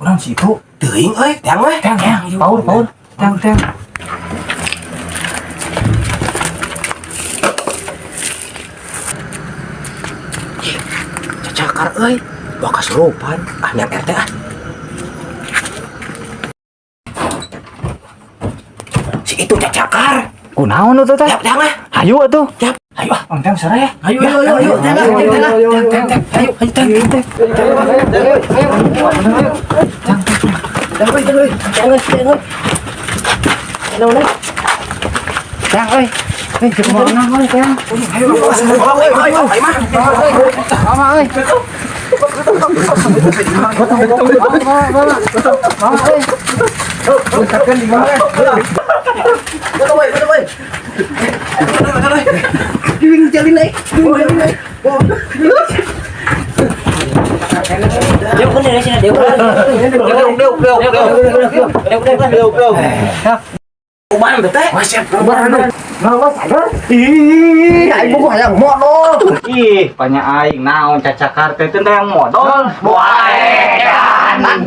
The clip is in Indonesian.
Kurang situ. Teuing euy, teang we. Teang, paul. Teang. Cacakar euy. Bawa kasurupan. Ah, nyam RT ah. Si itu cacakar. Kunaon tuh teh? Yap, teang ah. Hayu atuh. Yap. Ayo ah. Teang saraya. Ayo. Teang. Teang euy. Cepat mana euy teang. Ayo. Mama euy. Uban beteh. Ih, aing buku hayang modal. Ih, banyak aing naon cacakar teh teh yang modal. Boaedan.